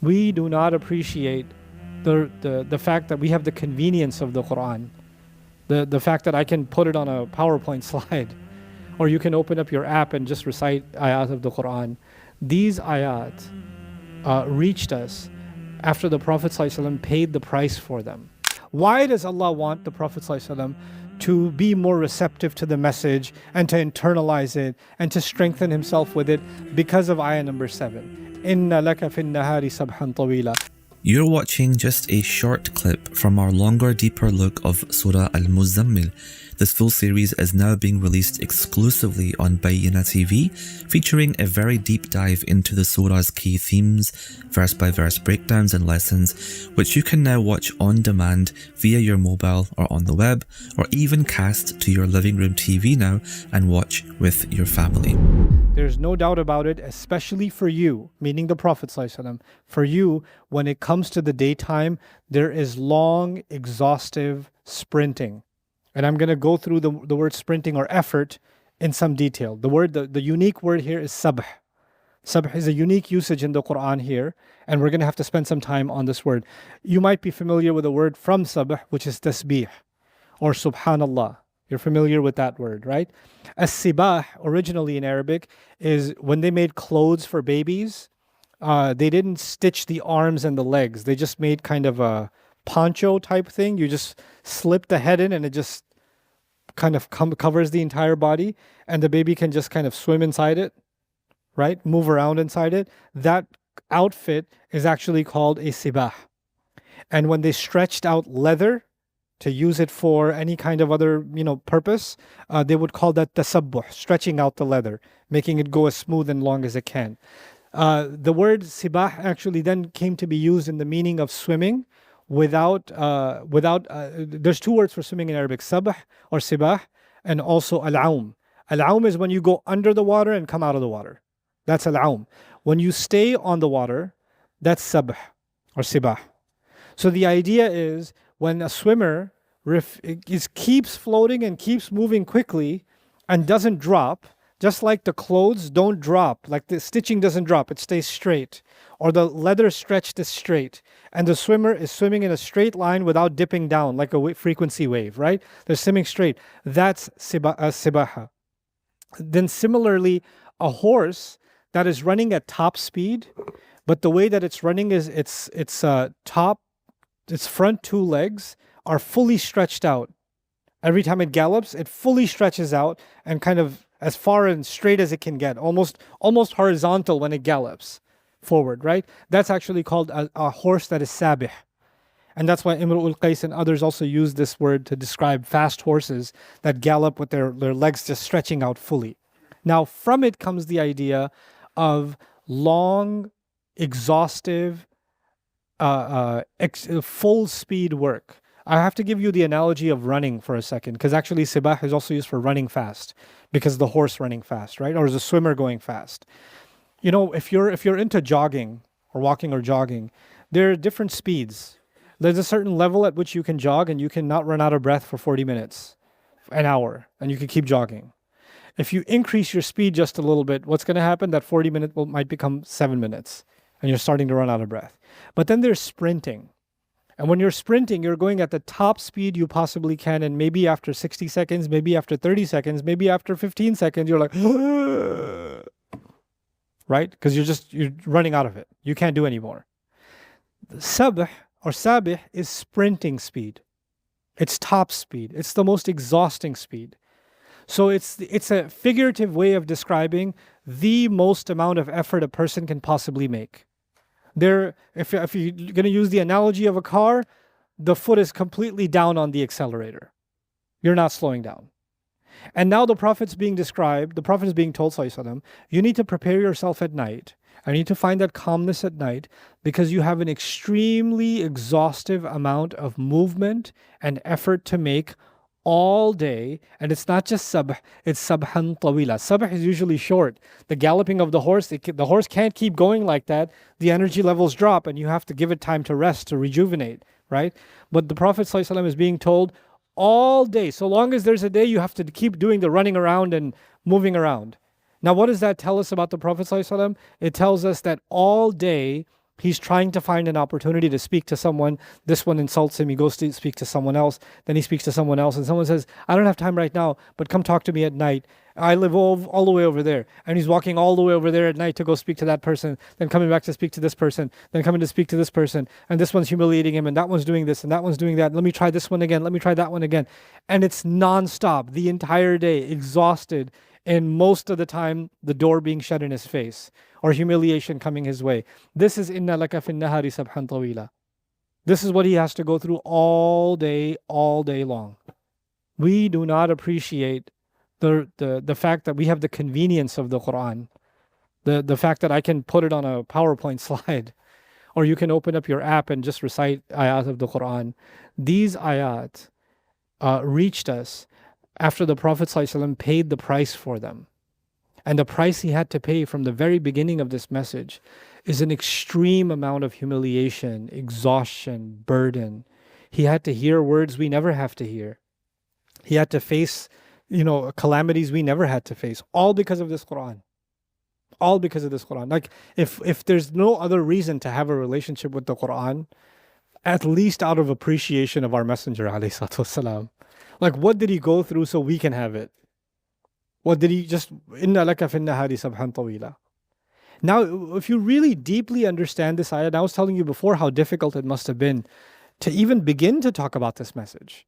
We do not appreciate the fact that we have the convenience of the Quran. The fact that I can put it on a PowerPoint slide, or you can open up your app and just recite ayat of the Quran. These ayat reached us after the Prophet ﷺ paid the price for them. Why does Allah want the Prophet ﷺ to be more receptive to the message and to internalize it and to strengthen himself with it? Because of ayah number 7. Inna laka fin nahari sabhan tawila. You're watching just a short clip from our longer, deeper look of Surah Al-Muzzammil. This full series is now being released exclusively on Bayyina TV, featuring a very deep dive into the surah's key themes, verse-by-verse breakdowns and lessons, which you can now watch on demand via your mobile or on the web, or even cast to your living room TV now and watch with your family. There's no doubt about it, especially for you, meaning the Prophet ﷺ. For you, when it comes to the daytime, there is long, exhaustive sprinting. And I'm going to go through the word sprinting or effort in some detail. The unique word here is sabh. Sabh is a unique usage in the Quran here, and we're going to have to spend some time on this word. You might be familiar with a word from sabh, which is tasbih or subhanallah. You're familiar with that word, right? As-sibah, originally in Arabic, is when they made clothes for babies, they didn't stitch the arms and the legs. They just made kind of a poncho type thing. You just slip the head in and it just kind of covers the entire body, and the baby can just kind of swim inside it, right? Move around inside it. That outfit is actually called a sibah. And when they stretched out leather to use it for any kind of other, purpose, they would call that tasabbuh, stretching out the leather, making it go as smooth and long as it can. The word sibah actually then came to be used in the meaning of swimming without there's two words for swimming in Arabic, sabah or sibah, and also al-aum. Al-aum is when you go under the water and come out of the water. That's al-aum. When you stay on the water, that's sabah or sibah. So the idea is when a swimmer keeps floating and keeps moving quickly and doesn't drop, just like the clothes don't drop, like the stitching doesn't drop, it stays straight, or the leather stretched is straight, and the swimmer is swimming in a straight line without dipping down like a frequency wave, right? They're swimming straight. That's sibaha. Then similarly, a horse that is running at top speed, but the way that it's running is its front two legs are fully stretched out. Every time it gallops, it fully stretches out and kind of as far and straight as it can get, almost horizontal when it gallops forward, right? That's actually called a horse that is sabih. And that's why Imru'ul Qais and others also use this word to describe fast horses that gallop with their legs just stretching out fully. Now, from it comes the idea of long, exhaustive, full speed work. I have to give you the analogy of running for a second, because actually sibah is also used for running fast, because the horse running fast, right? Or as a swimmer going fast. If you're into jogging or walking or jogging, there are different speeds. There's a certain level at which you can jog and you cannot run out of breath for 40 minutes, an hour, and you can keep jogging. If you increase your speed just a little bit, what's going to happen? That 40 minutes might become 7 minutes and you're starting to run out of breath. But then there's sprinting. And when you're sprinting, you're going at the top speed you possibly can, and maybe after 60 seconds, maybe after 30 seconds, maybe after 15 seconds, you're like, right? Because you're running out of it. You can't do anymore. Sabh or sabih is sprinting speed. It's top speed. It's the most exhausting speed. So it's a figurative way of describing the most amount of effort a person can possibly make. If you're going to use the analogy of a car, the foot is completely down on the accelerator. You're not slowing down. And now the Prophet is being told, Sallallahu Alaihi Wasallam, you need to prepare yourself at night. I need to find that calmness at night, because you have an extremely exhaustive amount of movement and effort to make all day. And it's not just sabh, it's sabhan tawila. Sabh is usually short. The galloping of the horse, the horse can't keep going like that. The energy levels drop and you have to give it time to rest, to rejuvenate, right? But the Prophet ﷺ is being told all day, so long as there's a day, you have to keep doing the running around and moving around. Now, what does that tell us about the Prophet ﷺ? It tells us that all day He's trying to find an opportunity to speak to someone. This one insults him. He goes to speak to someone else. Then he speaks to someone else. And someone says, I don't have time right now, but come talk to me at night. I live all the way over there. And he's walking all the way over there at night to go speak to that person. Then coming back to speak to this person. Then coming to speak to this person. And this one's humiliating him. And that one's doing this. And that one's doing that. Let me try this one again. Let me try that one again. And it's nonstop the entire day, exhausted. And most of the time, the door being shut in his face or humiliation coming his way. This is inna laka fin nahari sabhan tawila. This is what he has to go through all day long. We do not appreciate the fact that we have the convenience of the Quran. The fact that I can put it on a PowerPoint slide, or you can open up your app and just recite ayat of the Quran. These ayat reached us after the Prophet ﷺ paid the price for them. And the price he had to pay from the very beginning of this message is an extreme amount of humiliation, exhaustion, burden. He had to hear words we never have to hear. He had to face, calamities we never had to face, all because of this Quran. All because of this Quran. Like, if there's no other reason to have a relationship with the Quran, at least out of appreciation of our Messenger, alayhi salatu wasalam. Like, what did he go through so we can have it? What did he just, inna laka fin nahari sabhan tawila. Now, if you really deeply understand this ayah, I was telling you before how difficult it must have been to even begin to talk about this message.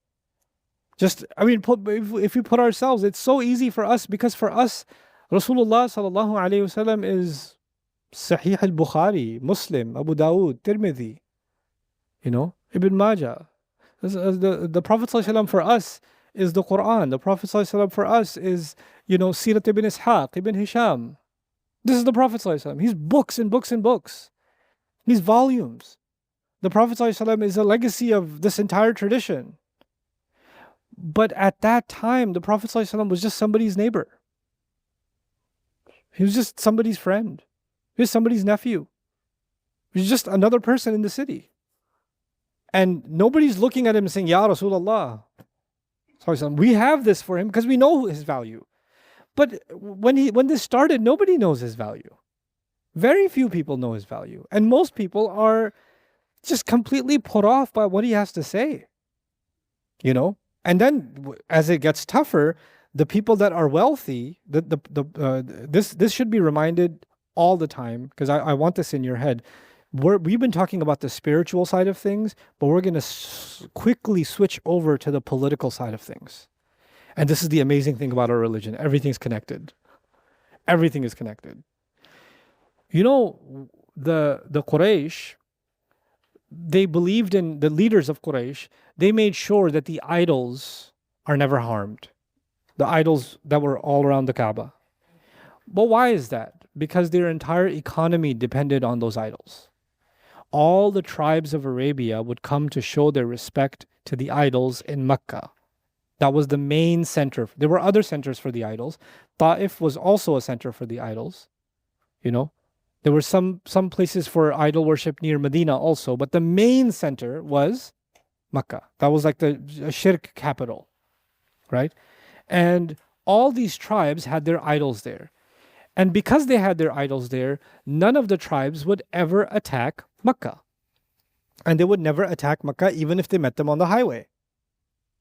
If we put ourselves, it's so easy for us, because for us, Rasulullah sallallahu alayhi wasallam is Sahih al-Bukhari, Muslim, Abu Dawud, Tirmidhi, Ibn Majah. The Prophet ﷺ for us is the Quran. The Prophet ﷺ for us is, Sirat ibn Ishaq, Ibn Hisham. This is the Prophet ﷺ. He's books and books and books. He's volumes. The Prophet ﷺ is a legacy of this entire tradition. But at that time, the Prophet ﷺ was just somebody's neighbor. He was just somebody's friend. He was somebody's nephew. He was just another person in the city. And nobody's looking at him and saying, Ya Rasulullah. We have this for him because we know his value. But when this started, nobody knows his value. Very few people know his value. And most people are just completely put off by what he has to say. And then as it gets tougher, the people that are wealthy, this should be reminded all the time, because I want this in your head. We've been talking about the spiritual side of things, but we're going to quickly switch over to the political side of things. And this is the amazing thing about our religion. Everything's connected. Everything is connected. The Quraysh, they believed in, the leaders of Quraysh, they made sure that the idols are never harmed. The idols that were all around the Kaaba. But why is that? Because their entire economy depended on those idols. All the tribes of Arabia would come to show their respect to the idols in Mecca. That was the main center. There were other centers for the idols. Ta'if was also a center for the idols. There were some places for idol worship near Medina also, but the main center was Mecca. That was like the shirk capital, right? And all these tribes had their idols there. And because they had their idols there, none of the tribes would ever attack Mecca. And they would never attack Mecca even if they met them on the highway.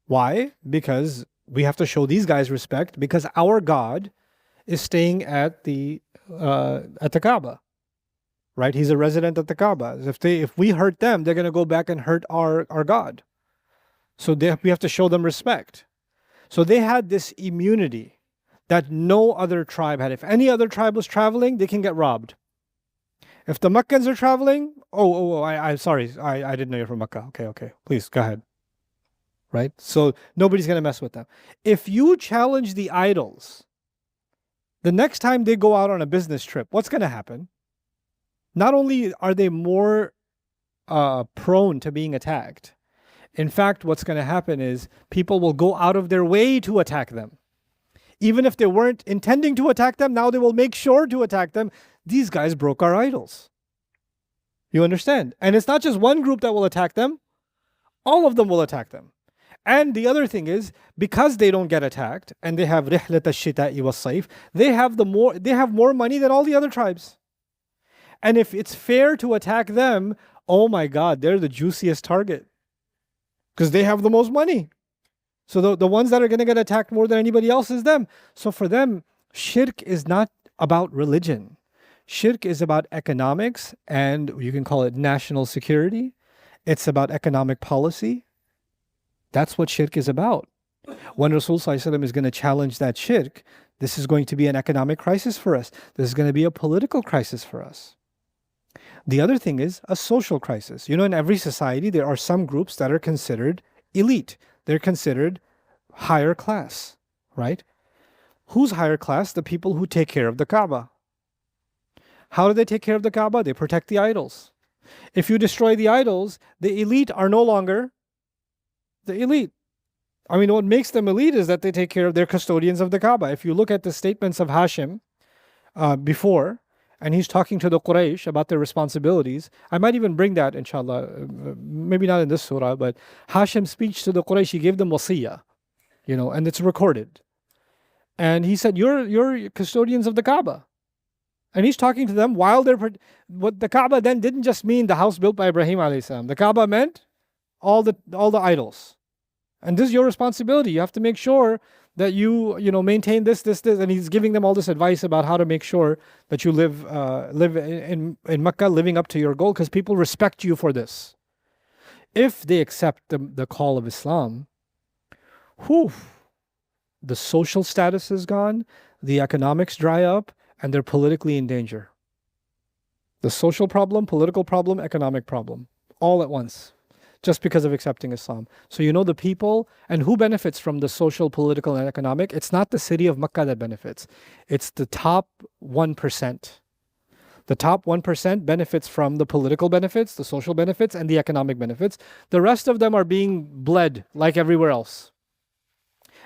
Why? Because we have to show these guys respect, because our God is staying at the Kaaba. Right? He's a resident at the Kaaba. If we hurt them, they're going to go back and hurt our God. So we have to show them respect. So they had this immunity that no other tribe had. If any other tribe was traveling, they can get robbed. If the Meccans are traveling, I'm sorry, I didn't know you're from Mecca. Okay, please go ahead. Right? So nobody's going to mess with them. If you challenge the idols, the next time they go out on a business trip, what's going to happen? Not only are they more prone to being attacked, in fact, what's going to happen is people will go out of their way to attack them. Even if they weren't intending to attack them, now they will make sure to attack them. These guys broke our idols. You understand? And it's not just one group that will attack them. All of them will attack them. And the other thing is, because they don't get attacked, and they have rihlat ash-shita'i was-sayf, they have more money than all the other tribes. And if it's fair to attack them, oh my God, they're the juiciest target because they have the most money. So the ones that are going to get attacked more than anybody else is them. So for them, shirk is not about religion. Shirk is about economics, and you can call it national security. It's about economic policy. That's what shirk is about. When Rasul Sallallahu Alaihi Wasallam is going to challenge that shirk, this is going to be an economic crisis for us. This is going to be a political crisis for us. The other thing is a social crisis. You know, in every society, there are some groups that are considered elite. They're considered higher class, right? Who's higher class? The people who take care of the Kaaba. How do they take care of the Kaaba? They protect the idols. If you destroy the idols, the elite are no longer the elite. I mean, what makes them elite is that they take care of their custodians of the Kaaba. If you look at the statements of Hashim before, and he's talking to the Quraysh about their responsibilities. I might even bring that, inshallah, maybe not in this surah, but Hashim's speech to the Quraysh, he gave them wasiyah, you know, and it's recorded. And he said, you're custodians of the Kaaba. And he's talking to them while what the Kaaba then didn't just mean the house built by Ibrahim alayhi salam. The Kaaba meant all the idols. And this is your responsibility. You have to make sure that you maintain this, and he's giving them all this advice about how to make sure that you live in Mecca, living up to your goal, because people respect you for this. If they accept the call of Islam, the social status is gone, the economics dry up, and they're politically in danger. The social problem, political problem, economic problem, all at once, just because of accepting Islam. So you know the people, and who benefits from the social, political, and economic? It's not the city of Mecca that benefits. It's the top 1%. The top 1% benefits from the political benefits, the social benefits, and the economic benefits. The rest of them are being bled like everywhere else.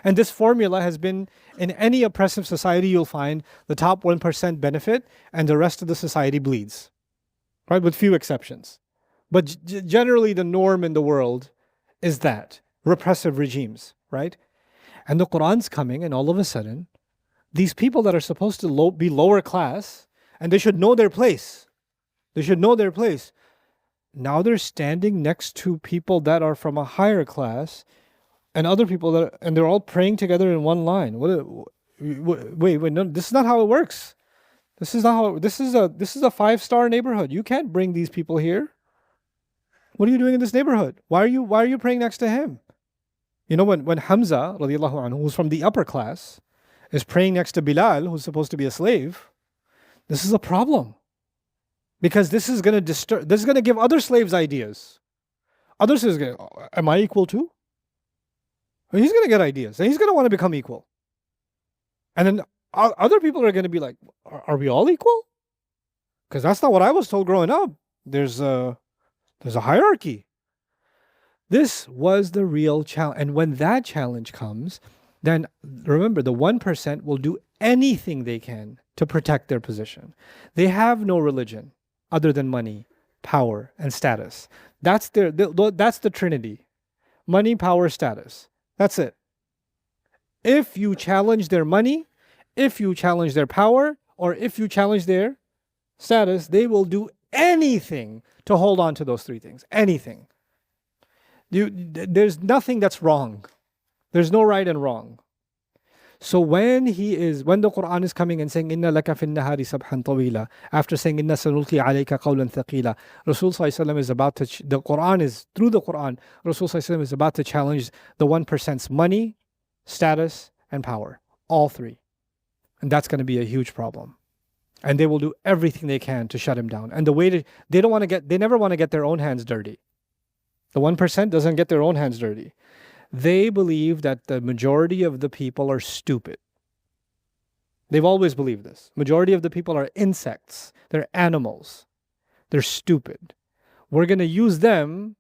And this formula has been, in any oppressive society, you'll find the top 1% benefit and the rest of the society bleeds, right? With few exceptions. But generally the norm in the world is that, repressive regimes, right? And the Quran's coming, and all of a sudden, these people that are supposed to be lower class, and they should know their place. They should know their place. Now they're standing next to people that are from a higher class, and other people and they're all praying together in one line. Wait, no, this is not how it works. This is not how. This is a 5-star neighborhood. You can't bring these people here. What are you doing in this neighborhood? Why are you praying next to him? You know, when Hamza radiallahu anhu, who's from the upper class, is praying next to Bilal, who's supposed to be a slave, this is a problem. Because this is going to give other slaves ideas. Other slaves going, am I equal too? I mean, he's going to get ideas, and he's going to want to become equal. And then other people are going to be like, are we all equal? Because that's not what I was told growing up. There's a hierarchy. This was the real challenge. And when that challenge comes, then remember, the 1% will do anything they can to protect their position. They have no religion other than money, power, and status. That's the trinity. Money, power, status. That's it. If you challenge their money, if you challenge their power, or if you challenge their status, they will do anything to hold on to those three things. Anything. There's nothing that's wrong. There's no right and wrong. So when the Quran is coming and saying inna laka fin nahari sabhan tawila, after saying inna sanulqi alayka qawlan thaqila, Rasul sallallahu alaihi wasallam is about to through the Quran, Rasul sallallahu alaihi wasallam is about to challenge the 1%'s money, status, and power. All three. And that's going to be a huge problem. And they will do everything they can to shut him down. And they never want to get their own hands dirty. The 1% doesn't get their own hands dirty. They believe that the majority of the people are stupid. They've always believed this. Majority of the people are insects. They're animals. They're stupid. We're going to use them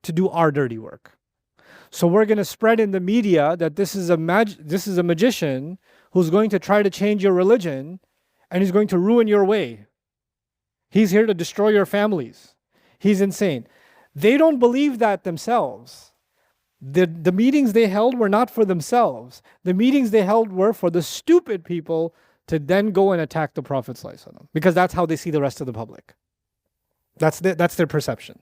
to do our dirty work. So we're going to spread in the media that this is a magician who's going to try to change your religion, and he's going to ruin your way. He's here to destroy your families. He's insane. They don't believe that themselves. The meetings they held were not for themselves. The meetings they held were for the stupid people to then go and attack the Prophet ﷺ, because that's how they see the rest of the public. That's their perception.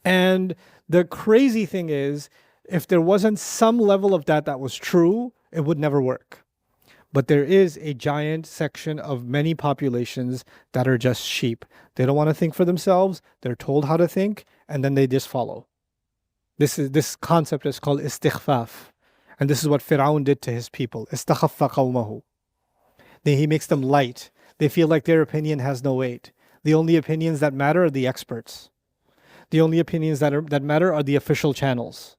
And the crazy thing is, if there wasn't some level of that was true, it would never work. But there is a giant section of many populations that are just sheep. They don't want to think for themselves. They're told how to think, and then they just follow. This concept is called istighfaf. And this is what Fir'aun did to his people. Istakhaffa qawmahu. He makes them light. They feel like their opinion has no weight. The only opinions that matter are the experts. The only opinions that matter are the official channels.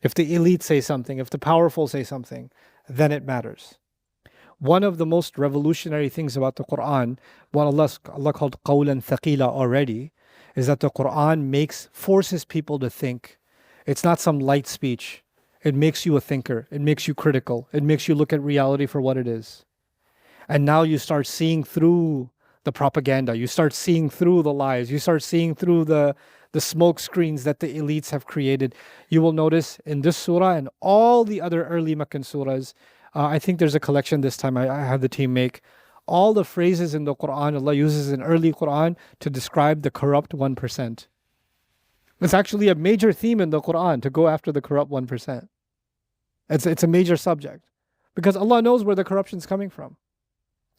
If the elite say something, if the powerful say something, then it matters. One of the most revolutionary things about the Quran, what Allah called qawlan thaqila already, is that the Quran forces people to think. It's not some light speech. It makes you a thinker. It makes you critical. It makes you look at reality for what it is. And now you start seeing through the propaganda. You start seeing through the lies. You start seeing through the smoke screens that the elites have created. You will notice in this surah and all the other early Meccan surahs, I think there's a collection this time I had the team make. All the phrases in the Quran, Allah uses in early Quran to describe the corrupt 1%. It's actually a major theme in the Quran to go after the corrupt 1%. It's a major subject because Allah knows where the corruption is coming from.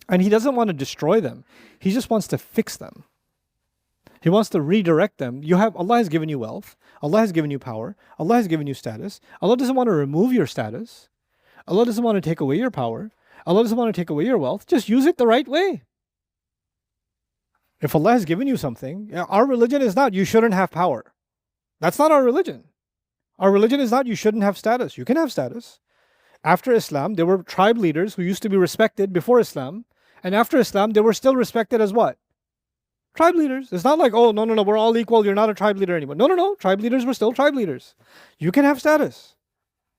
And He doesn't want to destroy them. He just wants to fix them. He wants to redirect them. Allah has given you wealth. Allah has given you power. Allah has given you status. Allah doesn't want to remove your status. Allah doesn't want to take away your power. Allah doesn't want to take away your wealth. Just use it the right way. If Allah has given you something, our religion is not you shouldn't have power. That's not our religion. Our religion is not you shouldn't have status. You can have status. After Islam, there were tribe leaders who used to be respected before Islam. And after Islam, they were still respected as what? Tribe leaders. It's not like, oh, no, we're all equal. You're not a tribe leader anymore. No. Tribe leaders were still tribe leaders. You can have status.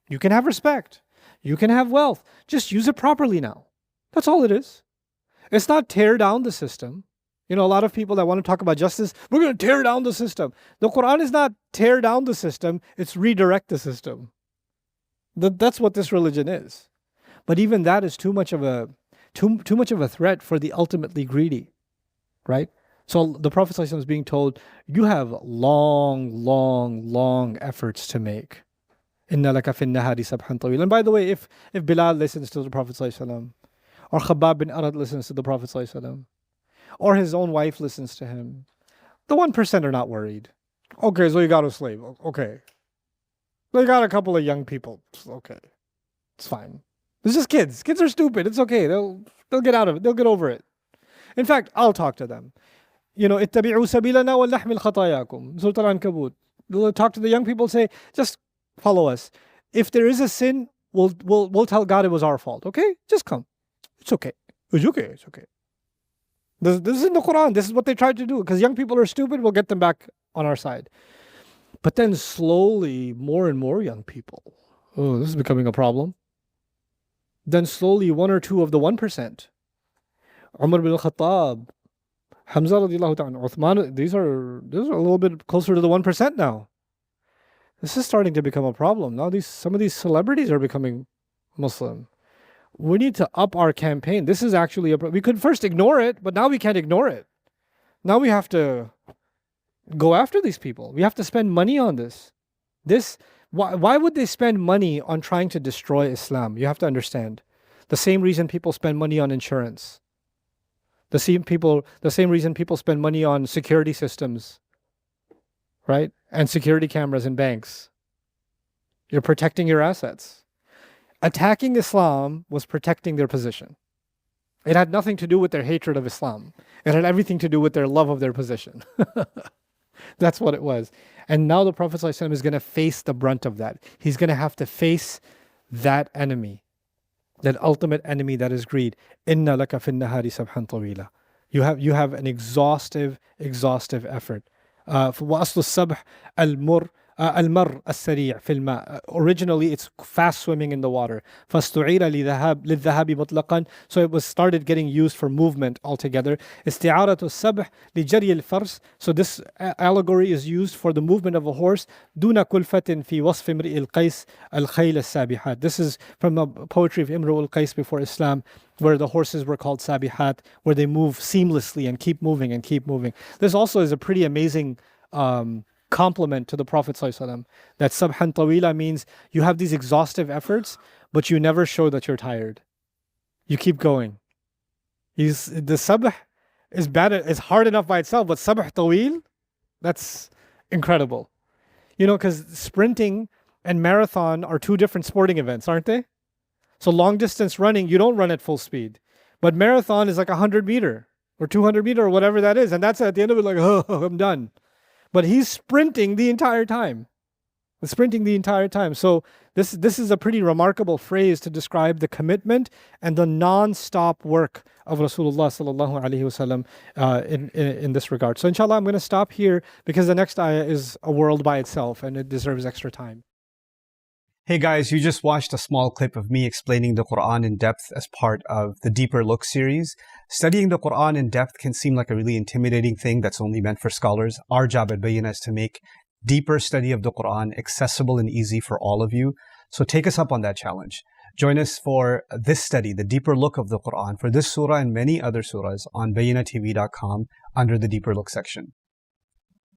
You can have respect. You can have wealth. Just use it properly now. That's all it is. It's not tear down the system. You know, a lot of people that want to talk about justice, we're going to tear down the system. The Quran is not tear down the system. It's redirect the system. That's what this religion is. But even that is too much of a threat for the ultimately greedy, right? So the Prophet ﷺ is being told, you have long efforts to make. Inna laka fin nahari sabhan tawil. And by the way, if Bilal listens to the Prophet ﷺ, or Khabbab bin Arad listens to the Prophet ﷺ, or his own wife listens to him, the 1% are not worried. Okay, so you got a slave. Okay. They got a couple of young people. Okay. It's fine. It's just kids. Kids are stupid. It's okay. They'll get out of it. They'll get over it. In fact, I'll talk to them. You know, ittabi'u sabilana wa nahmil khatayakum. Surah Al-Ankabut. They'll talk to the young people, say, just follow us. If there is a sin, we'll tell God it was our fault. Okay? Just come. It's okay. It's okay. It's okay. This is in the Quran. This is what they tried to do. Because young people are stupid, we'll get them back on our side. But then slowly, more and more young people. Oh, this is becoming a problem. Then slowly, one or two of the 1%. Umar bin al-Khattab, Hamza radiallahu ta'ala, Uthman, these are a little bit closer to the 1% now. This is starting to become a problem. Now some of these celebrities are becoming Muslim. We need to up our campaign. This is actually we could first ignore it, but now we can't ignore it. Now we have to go after these people. We have to spend money on this. Why would they spend money on trying to destroy Islam? You have to understand. The same reason people spend money on insurance. The same reason people spend money on security systems, right? And security cameras in banks. You're protecting your assets. Attacking Islam was protecting their position. It had nothing to do with their hatred of Islam. It had everything to do with their love of their position. That's what it was. And now the Prophet ﷺ is going to face the brunt of that. He's going to have to face that enemy, that ultimate enemy that is greed. Inna laka fin nahari sabhan tawila. You have an exhaustive effort. وَأَصْلُ السَّبْحِ الْمُرْ المر السريع في الماء. Originally, it's fast swimming in the water. فاستعير للذهاب مطلقا. So it was started getting used for movement altogether. استعارة السبح لجري الفرس. So this allegory is used for the movement of a horse. دون كلفة في وصف امرئ القيس الخيل السابحات. This is from the poetry of Imru al-Qais before Islam, where the horses were called sabihat, where they move seamlessly and keep moving and keep moving. This also is a pretty amazing compliment to the Prophet ﷺ, that sabhan tawila means you have these exhaustive efforts, but you never show that you're tired. You keep going. The sabh is hard enough by itself, but sabh tawil, that's incredible. You know, because sprinting and marathon are two different sporting events, aren't they? So long distance running, you don't run at full speed. But marathon is like 100 meter or 200 meter or whatever that is. And that's at the end of it like, oh, I'm done. But he's sprinting the entire time. Sprinting the entire time. So this is a pretty remarkable phrase to describe the commitment and the non-stop work of Rasulullah sallallahu alaihi wasallam in this regard. So inshallah, I'm going to stop here because the next ayah is a world by itself and it deserves extra time. Hey guys, you just watched a small clip of me explaining the Quran in depth as part of the Deeper Look series. Studying the Quran in depth can seem like a really intimidating thing that's only meant for scholars. Our job at Bayyinah is to make deeper study of the Quran accessible and easy for all of you. So take us up on that challenge. Join us for this study, the Deeper Look of the Quran, for this surah and many other surahs on bayyinatv.com under the Deeper Look section.